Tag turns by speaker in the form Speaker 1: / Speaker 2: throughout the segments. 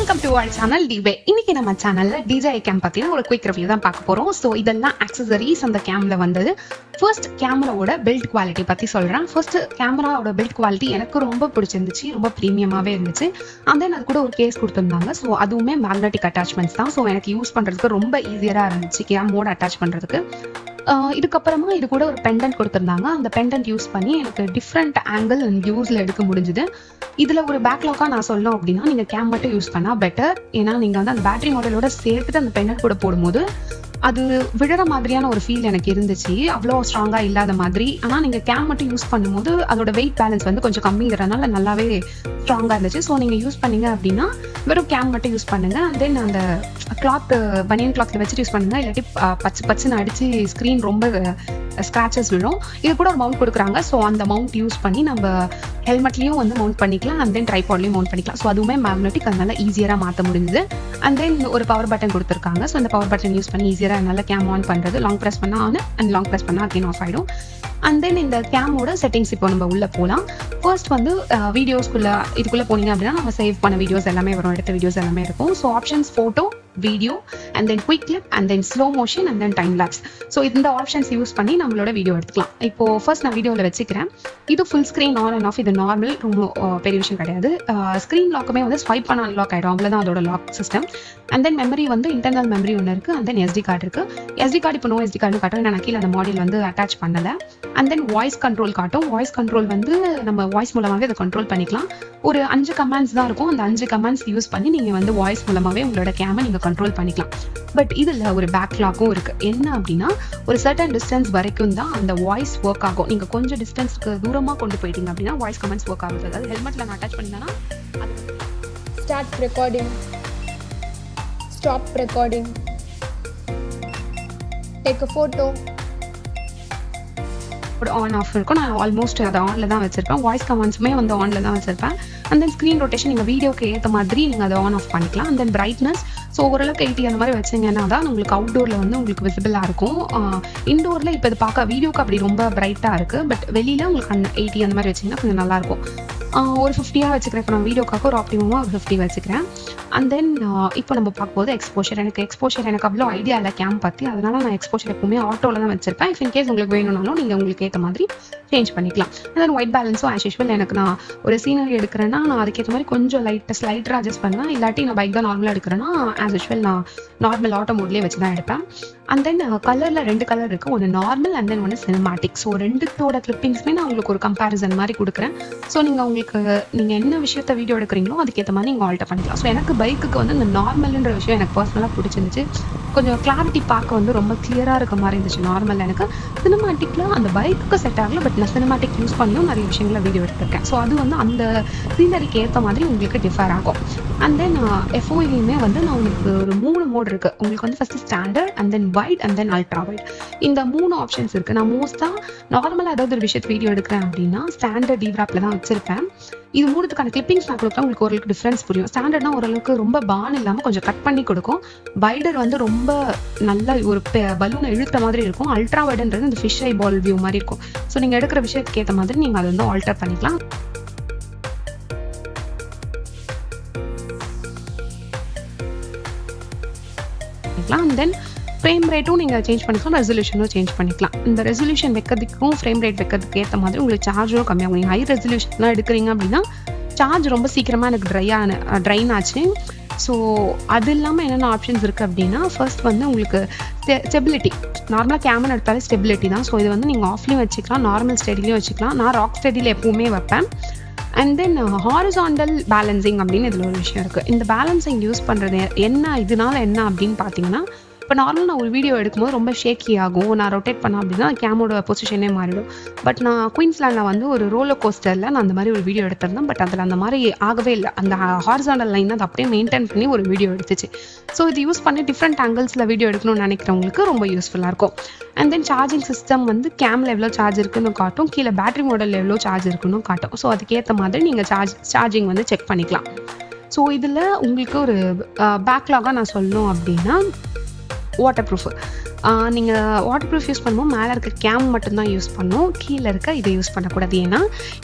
Speaker 1: Welcome to our channel டிவே. இன்னைக்கு நம்ம சேனல்ல DJI கேம் பத்தின ஒரு குயிக் ரிவ்யூ தான் பார்க்க போறோம். ஸோ இதெல்லாம் ஆக்சசரிஸ் அந்த கேம்ல வந்தது. ஃபர்ஸ்ட் கேமராவோட பில்ட் குவாலிட்டி பத்தி சொல்றேன். ஃபர்ஸ்ட் கேமராவோட பில்ட் குவாலிட்டி எனக்கு ரொம்ப பிடிச்சிருந்துச்சு, ரொம்ப ப்ரீமியமாவே இருந்துச்சு. அண்ட் தென் அது கூட ஒரு கேஸ் கொடுத்துருந்தாங்க. ஸோ அதுவுமே மேக்னெட்டிக் அட்டாச்மெண்ட்ஸ் தான். ஸோ எனக்கு யூஸ் பண்றதுக்கு ரொம்ப ஈஸியரா இருந்துச்சு கேமோட அட்டாச் பண்றதுக்கு. இதுக்கப்புறமா இது கூட ஒரு பெண்டன்ட் கொடுத்துருந்தாங்க. அந்த பெண்டன்ட் யூஸ் பண்ணி எனக்கு டிஃப்ரெண்ட் ஆங்கிள் அண்ட் வியூஸ்ல எடுக்க முடிஞ்சுது. இதுல ஒரு பேக்லாக்கா நான் சொல்லணும் அப்படின்னா, நீங்க கேம் மட்டும் யூஸ் பண்ணா பெட்டர். ஏன்னா நீங்க வந்து அந்த பேட்டரி மாடலோட சேர்த்துட்டு அந்த பெண்டன்ட் கூட போடும்போது அது விழற மாதிரியான ஒரு ஃபீல் எனக்கு இருந்துச்சு, அவ்வளோ ஸ்ட்ராங்கா இல்லாத மாதிரி. ஆனா நீங்க கேம் மட்டும் யூஸ் பண்ணும்போது அதோட வெயிட் பேலன்ஸ் வந்து கொஞ்சம் கம்மிங்கிறதுனால நல்லாவே ஸ்ட்ராங்கா இருந்துச்சு. ஸோ நீங்க யூஸ் பண்ணீங்க அப்படின்னா வெறும் கேம் மட்டும் யூஸ் பண்ணுங்க. அண்ட் தென் அந்த கிளாத் பனியன் கிளாத்ல வச்சுட்டு யூஸ் பண்ணுங்க. இல்லாட்டி பச்சுன்னு அடிச்சு ஸ்க்ரீன் ரொம்ப ஸ்க்ராச்சஸ் விழும். இது கூட ஒரு மவுண்ட் கொடுக்குறாங்க. ஸோ அந்த மவுண்ட் யூஸ் பண்ணி நம்ம ஹெல்மெட்லையும் வந்து மவுண்ட் பண்ணிக்கலாம். அண்ட் தென் ட்ரைபாட்லையும் மவுண்ட் பண்ணிக்கலாம். ஸோ அதுவுமே மேக்னெட்டிக், அதனால ஈஸியராக மாற்ற முடிஞ்சுது. அண்ட் தென் ஒரு பவர் பட்டன் கொடுத்துருக்காங்க. ஸோ அந்த பவர் பட்டன் யூஸ் பண்ணி ஈஸியராக நல்லா கேம் ஆன் பண்ணுறது. லாங் ப்ரெஸ் பண்ணால் ஆன் அண்ட் லாங் ப்ரெஸ் பண்ணால் அகைன் ஆஃப் ஆகிடும். அண்ட் தென் இந்த கேமோட செட்டிங்ஸ் இப்போ நம்ம உள்ள போகலாம். ஃபர்ஸ்ட் வந்து இதுக்குள்ள போனீங்க அப்படின்னா நம்ம சேவ் பண்ண வீடியோஸ் எல்லாமே வரும், எடுத்த வீடியோஸ் எல்லாமே இருக்கும். So options photo, video, and then quick clip, and then slow motion, and then time lapse. So இந்த ஆப்ஷன்ஸ் யூஸ் பண்ணி நம்மளோட வீடியோ எடுத்துக்கலாம். இப்போ ஃபர்ஸ்ட் நான் வீடியோவில் வச்சுக்கிறேன். இது full screen on and half. இது நார்மல், ரொம்ப பெரிய விஷயம் கிடையாது. ஸ்க்ரீன் லாக்குமே வந்து ஸ்வைப் பண்ண அன்லாக் ஆகிடும், அவ்வளோதான் அதோட lock system. And then memory வந்து இன்டர்னல் மெமரி ஒன்று இருக்குது. அண்ட் தென் SD கார்டு இருக்குது. SD கார்டு இப்போ நோ SD கார்டு காட்டும், நான் கீழே அந்த மாடல் வந்து அட்டாச் பண்ணலை. அண்ட் தென் வாய்ஸ் கண்ட்ரோல் காட்டும். வாய்ஸ் கண்ட்ரோல் வந்து நம்ம வாய்ஸ் மூலமாகவே அதை கண்ட்ரோல் பண்ணிக்கலாம். ஒரு 5 கமாண்ட்ஸ் தான் இருக்கும். அந்த 5 கமாண்ட்ஸ் யூஸ் பண்ணி நீங்கள் வந்து வாய்ஸ் மூலமாகவே உங்களோட கேமை நீங்கள் கண்ட்ரோல் பண்ணிக்கலாம். பட் இதில் ஒரு பேக்லாக்கும் இருக்குது. என்ன அப்படின்னா, ஒரு சர்டன் டிஸ்டன்ஸ் வரைக்கும் தான் அந்த வாய்ஸ் ஒர்க் ஆகும். நீங்கள் கொஞ்சம் டிஸ்டன்ஸ்க்கு தூரமாக கொண்டு போயிட்டீங்க அப்படின்னா வாய்ஸ் கமெண்ட்ஸ் ஒர்க் ஆகுது. அதாவது ஹெல்மெட்டில் நான் அட்டாச் பண்ணிங்கன்னா
Speaker 2: start recording, stop recording, take a photo,
Speaker 1: on off இருக்கும். நான் ஆல்மோஸ்ட் அதை ஆனில் தான் வச்சிருப்பேன். வாய்ஸ் கமெண்ட்ஸுமே வந்து ஆனில் தான் வச்சிருப்பேன். அண்ட் தென் ஸ்க்ரீன் ரொட்டேஷன் நீங்கள் வீடியோக்கு ஏற்ற மாதிரி நீங்கள் அதை ஆன் ஆஃப் பண்ணிக்கலாம். அண்ட் தென் பிரைட்னஸ், ஸோ ஓரளவுக்கு 80 அந்த மாதிரி வச்சிங்கன்னா தான் உங்களுக்கு அவுட்டோரில் வந்து உங்களுக்கு விசிபிளாக இருக்கும். இன்டோரில் இப்போ இது பார்க்க வீடியோக்கு அப்படி ரொம்ப பிரைட்டாக இருக்குது. பட் வெளியில் உங்களுக்கு 80 அந்த மாதிரி வச்சிங்கன்னா கொஞ்சம் நல்லாயிருக்கும். ஒரு 50 வச்சுக்கிறேன். இப்போ நான் வீடியோக்காக ஒரு ஆப்டிமமாக ஒரு 50 வச்சுக்கிறேன். அண்ட் தென் இப்போ நம்ம பார்க்கும்போது எக்ஸ்போஷர் எனக்கு அவ்வளோ ஐடியா இல்லை கேம் பற்றி. அதனால நான் எக்ஸ்போஷர் எப்பவுமே ஆட்டோவில் தான் வச்சிருப்பேன். இஃப் இன் கேஸ் உங்களுக்கு வேணும்னாலும் நீங்கள் உங்களுக்கு ஏற்ற மாதிரி சேஞ்ச் பண்ணிக்கலாம். அண்ட் தென் ஒயிட் பேலன்ஸும் ஆஸ் யூஷுவல் எனக்கு நான் ஒரு சீனரி எடுக்கிறேன்னா நான் அதுக்கேற்ற மாதிரி கொஞ்சம் ஸ்லைட்டராக அட்ஜஸ்ட் பண்ணுவேன். இல்லாட்டி நான் பைக் தான் நார்மலாக எடுக்கிறேன்னா ஆஸ் யூஷுவல் நான் நார்மல் ஆட்டோ மோட்லேயே வச்சு தான் எடுப்பேன். அண்ட் தென் கலரில் 2 கலர் இருக்குது. ஒன்று நார்மல் அண்ட் தென் ஒன்று சினிமாட்டிக். ஸோ ரெண்டுத்தோட கிளிப்பிங்ஸுமே நான் உங்களுக்கு ஒரு கம்பேரிசன் மாதிரி கொடுக்குறேன். ஸோ நீங்கள் என்ன விஷயத்த வீடியோ எடுக்கிறீங்களோ அதுக்கேற்ற மாதிரி நீங்கள் ஆல்டர் பண்ணிக்கலாம். ஸோ எனக்கு பைக்குக்கு வந்து இந்த நார்மல்ன்ற விஷயம் எனக்கு பர்சனலாக பிடிச்சிருந்துச்சு. கொஞ்சம் கிளாரிட்டி பார்க்க வந்து ரொம்ப கிளியராக இருக்க மாதிரி இருந்துச்சு நார்மல். எனக்கு சினிமாட்டிக்கில் அந்த பைக்குக்கு செட் ஆகல. பட் நான் சினிமாட்டிக் யூஸ் பண்ணியும் நிறைய விஷயங்கள வீடியோ எடுத்திருக்கேன். ஸோ அது வந்து அந்த சீனரிக்கு ஏற்ற மாதிரி உங்களுக்கு டிஃபர் ஆகும். அண்ட் தென் FOVலையுமே வந்து நான் உங்களுக்கு ஒரு 3 மோட் இருக்குது. உங்களுக்கு வந்து first standard, and then wide, and then ultra wide. இந்த 3 ஆப்ஷன்ஸ் இருக்குது. நான் மோஸ்ட்டாக நார்மலாக ஏதாவது ஒரு விஷயத்தை வீடியோ எடுக்கிறேன் அப்படின்னா ஸ்டாண்டர்ட் டிவிராப்பில் தான் வச்சிருப்பேன். இது 3த்துக்கான கிளிப்பிங்ஸ் நான் கொடுத்தா உங்களுக்கு ஓரளவுக்கு டிஃப்ரென்ஸ் புரியும். ஸ்டாண்டர்ட்னா ஓரளவுக்கு ரொம்ப பான் இல்லாமல் கொஞ்சம் கட் பண்ணி கொடுக்கும். வைடர் வந்து ரொம்ப நல்லா ஒரு பலூனை இழுத்த மாதிரி இருக்கும். அல்ட்ரா வைடுன்றது இந்த ஃபிஷ் ஐ பால் வியூ மாதிரி இருக்கும். ஸோ நீங்கள் எடுக்கிற விஷயத்துக்கு ஏற்ற மாதிரி நீங்கள் அதை வந்து ஆல்டர் பண்ணிக்கலாம். அண்ட் தென் ஃப்ரேம் ரேட்டும் நீங்கள் சேஞ்ச் பண்ணிக்கலாம், ரெசல்யூஷனும் சேஞ்ச் பண்ணிக்கலாம். இந்த ரெசல்யூஷன் வைக்கிறதுக்கும் ஃப்ரேம் ரேட் வைக்கிறதுக்கு ஏற்ற மாதிரி உங்களுக்கு சார்ஜரும் கம்மியாகும். நீங்கள் ஹை ரெசல்யூஷன்லாம் எடுக்கிறீங்க அப்படின்னா சார்ஜ் ரொம்ப சீக்கிரமாக எனக்கு ட்ரைன் ஆச்சு. ஸோ அது இல்லாமல் என்னென்ன ஆப்ஷன்ஸ் இருக்குது அப்படின்னா, ஃபர்ஸ்ட் வந்து உங்களுக்கு ஸ்டெபிலிட்டி. நார்மலாக கேமரா எடுத்தாலே ஸ்டெபிலிட்டி தான். ஸோ இது வந்து நீங்கள் ஆஃப்லேயும் வச்சுக்கலாம், நார்மல் ஸ்டடிலையும் வச்சுக்கலாம். நான் ராக் ஸ்டடியில் எப்பவுமே வைப்பேன். அண்ட் தென் ஹாரிசாண்டல் பேலன்சிங் அப்படின்னு இதில் ஒரு விஷயம் இருக்குது. இந்த பேலன்சிங் யூஸ் பண்ணுறது இதனால என்ன அப்படின்னு பார்த்தீங்கன்னா, இப்போ நார்மலாக நான் ஒரு வீடியோ எடுக்கும்போது ரொம்ப ஷேக்கி ஆகும். நான் ரொட்டேட் பண்ணேன் அப்படின்னா கேமோட பொசிஷனே மாறிடும். பட் நான் குயின்ஸ்லாண்டில் வந்து ஒரு ரோலர் கோஸ்டரில் நான் அந்த மாதிரி ஒரு வீடியோ எடுத்திருந்தேன். பட் அதில் அந்த மாதிரி ஆகவே இல்லை. அந்த ஹாரிசாண்டல் லைன் அதை அப்படியே மெயின்டைன் பண்ணி ஒரு வீடியோ எடுத்துச்சு. ஸோ இது யூஸ் பண்ணி டிஃப்ரெண்ட் ஆங்கிள்ஸில் வீடியோ எடுக்கணும்னு நினைக்கிறவங்களுக்கு ரொம்ப யூஸ்ஃபுல்லாக இருக்கும். அண்ட் தென் சார்ஜிங் சிஸ்டம் வந்து கேமில் எவ்வளோ சார்ஜ் இருக்குன்னு காட்டும், கீழே பேட்டரி மாடலில் எவ்வளோ சார்ஜ் இருக்குன்னு காட்டும். ஸோ அதுக்கேற்ற மாதிரி நீங்கள் சார்ஜிங் வந்து செக் பண்ணிக்கலாம். ஸோ இதில் உங்களுக்கு ஒரு பேக்லாகாக நான் சொல்லணும் அப்படின்னா வாட்டர் ப்ரூஃப். நீங்கள் வாட்டர் ப்ரூஃப் யூஸ் பண்ணும்போது மேலே இருக்க கேம் மட்டும்தான் யூஸ் பண்ணணும், கீழே இருக்க இதை யூஸ் பண்ணக்கூடாது. ஏன்னா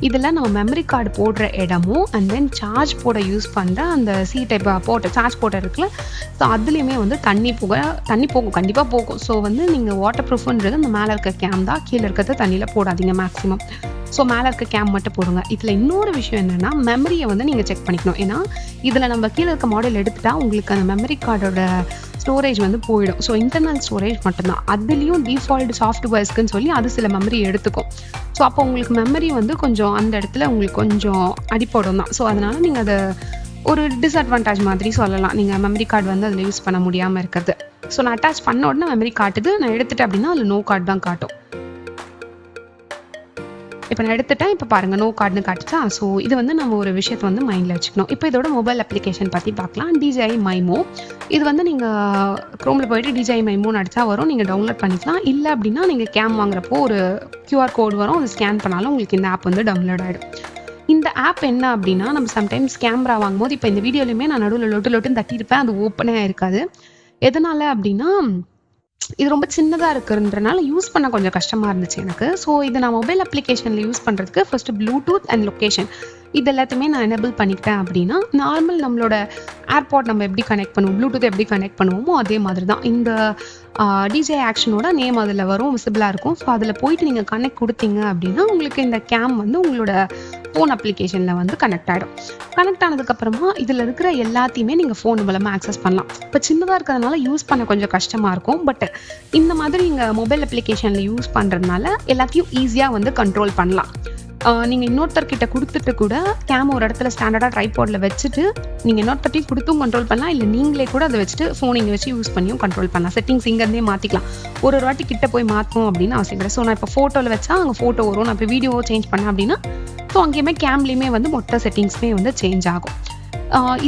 Speaker 1: இதில் நம்ம மெமரி கார்டு போடுற இடமும் அண்ட் தென் சார்ஜ் போட யூஸ் பண்ணுற அந்த சி டைப் போட்ட சார்ஜ் போட்ட இருக்குல்ல, ஸோ அதுலேயுமே வந்து தண்ணி போகும், கண்டிப்பாக போகும். ஸோ வந்து நீங்கள் வாட்டர் ப்ரூஃப்ன்றது அந்த மேலே இருக்க கேம் தான், கீழே இருக்கிறத தண்ணியில் போடாதீங்க மேக்ஸிமம். ஸோ மேலே இருக்க கேம் மட்டும் போடுங்க. இதில் இன்னொரு விஷயம் என்னென்னா மெமரியை வந்து நீங்கள் செக் பண்ணிக்கணும். ஏன்னா இதில் நம்ம கீழே இருக்க மாடல் எடுத்துட்டா உங்களுக்கு அந்த மெமரி கார்டோட ஸ்டோரேஜ் வந்து போயிடும். ஸோ இன்டர்னல் ஸ்டோரேஜ் மட்டும்தான், அதுலேயும் டிஃபால்ட் சாஃப்ட்வேர்ஸ்க்குன்னு சொல்லி அது சில மெமரி எடுத்துக்கும். ஸோ அப்போ உங்களுக்கு மெமரி வந்து கொஞ்சம் அந்த இடத்துல உங்களுக்கு கொஞ்சம் அடிப்படும் தான். ஸோ அதனால் நீங்கள் அதை ஒரு டிஸ்அட்வான்டேஜ் மாதிரி சொல்லலாம், நீங்கள் மெமரி கார்டு வந்து அதில் யூஸ் பண்ண முடியாமல் இருக்கிறது. ஸோ நான் அட்டாச் பண்ண உடனே மெமரி காட்டுது, நான் எடுத்துட்டேன் அப்படின்னா அதில் நோ கார்டு தான் காட்டும். இப்போ நான் எடுத்துட்டேன், இப்போ பாருங்கள் நோ கார்டுன்னு காட்டுச்சா. ஸோ இது வந்து நம்ம ஒரு விஷயத்தை வந்து மைண்டில் வச்சுக்கணும். இப்போ இதோட மொபைல் அப்ளிகேஷன் பற்றி பார்க்கலாம். DJI மைமோ, இது வந்து நீங்கள் க்ரோமில் போயிட்டு DJI மைமோன்னு அடித்தா வரும், நீங்கள் டவுன்லோட் பண்ணிக்கலாம். இல்லை அப்படின்னா நீங்கள் கேம் வாங்குறப்போ ஒரு QR கோடு வரும், அது ஸ்கேன் பண்ணாலும் உங்களுக்கு இந்த ஆப் வந்து டவுன்லோட் ஆகிடும். இந்த ஆப் என்ன அப்படின்னா, நம்ம சம்டைம்ஸ் கேமரா வாங்கும்போது, இப்போ இந்த வீடியோலையுமே நான் நடுவில் லொட்டுன்னு தட்டியிருப்பேன், அது ஓப்பனே இருக்காது. எதனால் அப்படின்னா இது ரொம்ப சின்னதாக இருக்குன்றனால யூஸ் பண்ண கொஞ்சம் கஷ்டமாக இருந்துச்சு எனக்கு. ஸோ இதை நான் மொபைல் அப்ளிகேஷனில் யூஸ் பண்ணுறதுக்கு ஃபஸ்ட்டு ப்ளூடூத் அண்ட் லொக்கேஷன் இது எல்லாத்தையுமே நான் எனேபிள் பண்ணிக்கிட்டேன் அப்படின்னா, நார்மல் நம்மளோட ஏர்பாட் நம்ம எப்படி கனெக்ட் பண்ணுவோம், ப்ளூடூத் எப்படி கனெக்ட் பண்ணுவோமோ அதே மாதிரி தான் இந்த DJI ஆக்ஷனோட நேம் அதில் வரும், விசிபிளாக இருக்கும். ஸோ அதில் போயிட்டு நீங்கள் கனெக்ட் கொடுத்தீங்க அப்படின்னா உங்களுக்கு இந்த கேம் வந்து உங்களோட ஃபோன் அப்ளிகேஷனில் வந்து கனெக்ட் ஆகிடும். கனெக்ட் ஆனதுக்கப்புறமா இதில் இருக்கிற எல்லாத்தையுமே நீங்கள் ஃபோன் மூலமாக ஆக்சஸ் பண்ணலாம். இப்போ சின்னதாக இருக்கிறதுனால யூஸ் பண்ண கொஞ்சம் கஷ்டமாக இருக்கும். பட் இந்த மாதிரி நீங்கள் மொபைல் அப்ளிகேஷனில் யூஸ் பண்ணுறதுனால எல்லாத்தையும் ஈஸியாக வந்து கண்ட்ரோல் பண்ணலாம். நீங்கள் இன்னொருத்தர்கிட்ட கொடுத்துட்டு கூட கேம் ஒரு இடத்துல ஸ்டாண்டர்டாக ட்ரைபாடில் வச்சுட்டு நீங்கள் இன்னொருத்தர்ட்டையும் கொடுத்தும் கண்ட்ரோல் பண்ணலாம், இல்லை நீங்களே கூட அதை வச்சுட்டு ஃபோன் இங்கே வச்சு யூஸ் பண்ணியும் கண்ட்ரோல் பண்ணலாம். செட்டிங்ஸ் இங்கேருந்தே மாற்றிக்கலாம், ஒரு வாட்டி கிட்ட போய் மாற்றணும் அப்படின்னு அவசியம் கிடையாது. ஸோ நான் இப்போ ஃபோட்டோவில் வச்சா அங்கே ஃபோட்டோ வரும், நான் இப்போ வீடியோ சேஞ்ச் பண்ணேன் அப்படின்னா ஸோ அங்கேயுமே கேம்லேயுமே வந்து மொத்த செட்டிங்ஸுமே வந்து சேஞ்ச் ஆகும்.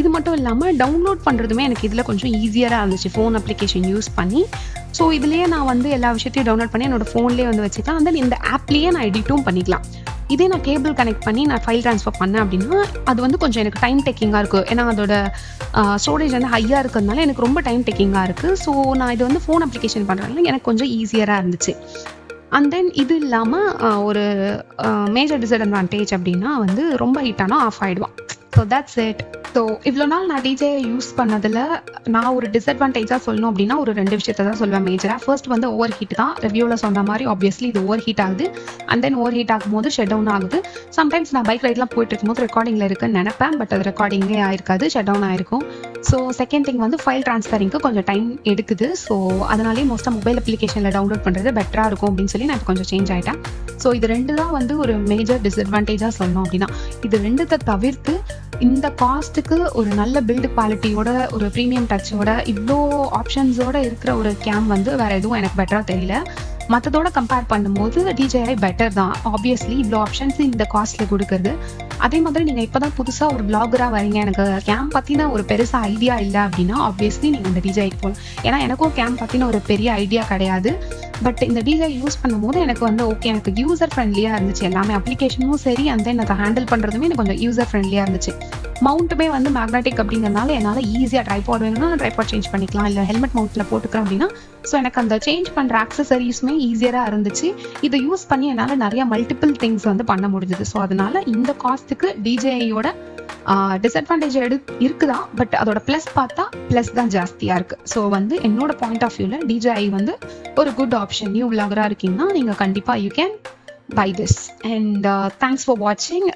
Speaker 1: இது மட்டும் இல்லாமல் டவுன்லோட் பண்ணுறதுமே எனக்கு இதில் கொஞ்சம் ஈஸியராக இருந்துச்சு ஃபோன் அப்ளிகேஷன் யூஸ் பண்ணி. ஸோ இதுலேயே நான் வந்து எல்லா விஷயத்தையும் டவுன்லோட் பண்ணி என்னோடய ஃபோன்லேயே வந்து வச்சுக்கலாம். அண்ட் தென் இந்த ஆப்லேயே நான் எடிட்டும் பண்ணிக்கலாம். இதே நான் கேபிள் கனெக்ட் பண்ணி நான் ஃபைல் ட்ரான்ஸ்ஃபர் பண்ணேன் அப்படின்னா அது வந்து கொஞ்சம் எனக்கு டைம் டேக்கிங்காக இருக்கும். ஏன்னா அதோட ஸ்டோரேஜ் வந்து ஹையாக இருக்கிறதுனால எனக்கு ரொம்ப டைம் டேக்கிங்காக இருக்குது. ஸோ நான் இது வந்து ஃபோன் அப்ளிகேஷன் பண்ணுறதுனால எனக்கு கொஞ்சம் ஈஸியராக இருந்துச்சு. அண்ட் தென் இது இல்லாமல் ஒரு மேஜர் டிஸ்அட்வான்டேஜ் அப்படின்னா வந்து ரொம்ப ஹீட்டானா ஆஃப் ஆகிடுவான். So that's it. ஸோ இவ்வளோ நாள் நான் DJI யூஸ் பண்ணதில் நான் ஒரு டிஸ்அட்வான்டேஜாக சொல்லணும் அப்படின்னா ஒரு 2 விஷயத்தை தான் சொல்லுவேன் மேஜராக. ஃபர்ஸ்ட் வந்து ஓவர் ஹீட் தான். ரிவ்யூவில் சொன்ன மாதிரி ஆப்வியஸ்லி இது ஓவர் ஹீட் ஆகுது. அண்ட் தென் ஓவர் ஹீட் ஆகும்போது ஷட் டவுன் ஆகுது. சம்டைம்ஸ் நான் பைக் ரைட்லாம் போயிட்டு இருக்கும்போது ரெக்கார்டிங்கில் இருக்குன்னு நினைப்பேன், பட் அது ரெக்கார்டிங்கே ஆயிருக்காது, ஷட் டவுன் ஆயிருக்கும். ஸோ செகண்ட் திங் வந்து ஃபைல் ட்ரான்ஸ்ஃபரிங்க்கு கொஞ்சம் டைம் எடுக்குது. ஸோ அதனாலேயே மோஸ்ட்டாக மொபைல் அப்ளிகேஷனில் டவுன்லோட் பண்ணுறது பெட்டராக இருக்கும் அப்படின்னு சொல்லி நான் கொஞ்சம் சேஞ்ச் ஆகிட்டேன். ஸோ இது 2 தான் வந்து ஒரு மேஜர் டிஸ்அட்வான்டேஜாக சொல்லணும் அப்படின்னா. இது 2த்தை தவிர்த்து இந்த காஸ்ட்டுக்கு ஒரு நல்ல பில்டு குவாலிட்டியோட ஒரு ப்ரீமியம் டச்சோட இவ்வளோ ஆப்ஷன்ஸோட இருக்கிற ஒரு கேம் வந்து வேறு எதுவும் எனக்கு பெட்டராக தெரியல. மற்றதோட கம்பேர் பண்ணும்போது DJI பெட்டர் தான். ஆப்வியஸ்லி இவ்வளோ ஆப்ஷன்ஸ் இந்த காஸ்ட்டில் கொடுக்குறது. அதே மாதிரி நீங்கள் இப்போ தான் புதுசாக ஒரு பிளாகராக வரீங்க, எனக்கு கேம் பற்றின ஒரு பெருசாக ஐடியா இல்லை அப்படின்னா ஆப்வியஸ்லி நீங்கள் இந்த DJI போகலாம். ஏன்னா எனக்கும் கேம் பற்றின ஒரு பெரிய ஐடியா கிடையாது. பட் இந்த DJI யூஸ் பண்ணும்போது எனக்கு வந்து ஓகே, எனக்கு யூசர் ஃப்ரெண்ட்லியாக இருந்துச்சு எல்லாமே, அப்ளிகேஷனும் சரி. அண்ட் தென் அதை ஹேண்டில் பண்ணுறதுமே எனக்கு கொஞ்சம் யூசர் ஃப்ரெண்ட்லியாக இருந்துச்சு. மவுண்ட்டுமே வந்து மேக்னெட்டிக் அப்படிங்கிறதுனால என்னால் ஈஸியாக ட்ரைபாட் வேணும்னா ட்ரைபாட் சேஞ்ச் பண்ணிக்கலாம், இல்லை ஹெல்மெட் மவுண்ட்டில் போட்டுக்கிறேன் அப்படின்னா ஸோ எனக்கு அந்த சேஞ்ச் பண்ணுற ஆக்சசரிஸுமே ஈஸியராக இருந்துச்சு. இதை யூஸ் பண்ணி என்னால் நிறைய மல்டிபிள் திங்ஸ் வந்து பண்ண முடிஞ்சுது. ஸோ அதனால இந்த காஸ்ட்டுக்கு DJIயோட டிஸ்அட்வான்டேஜ் இருக்குதான், பட் அதோட ப்ளஸ் பார்த்தா ப்ளஸ் தான் ஜாஸ்தியாக இருக்குது. ஸோ வந்து என்னோட பாயிண்ட் ஆஃப் வியூவில் DJI வந்து ஒரு குட் ஆப்ஷன். நியூ விளாகராக இருக்கீங்கன்னா நீங்கள் கண்டிப்பாக you can buy this. And thanks for watching.